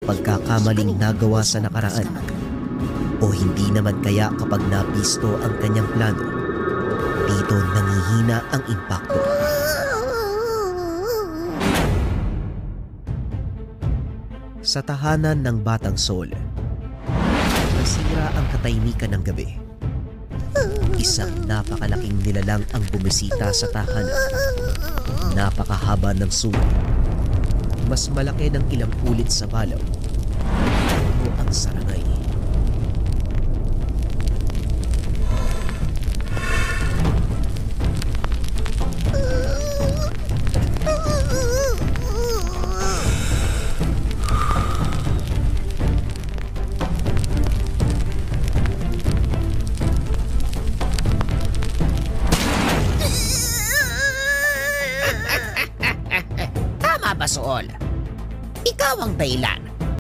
pagkakamaling nagawa sa nakaraan? O hindi naman kaya kapag napisto ang kanyang plano, dito nangihina ang impakto? Sa tahanan ng Batang Sol, nasira ang katahimikan ng gabi. Isang napakalaking nilalang ang bumisita sa tahanan. Napakahaba ng sungay. Mas malaki ng ilang ulit sa balaw. Ito ang sarangay. Tama ba, Sool? Ikaw ang dahilan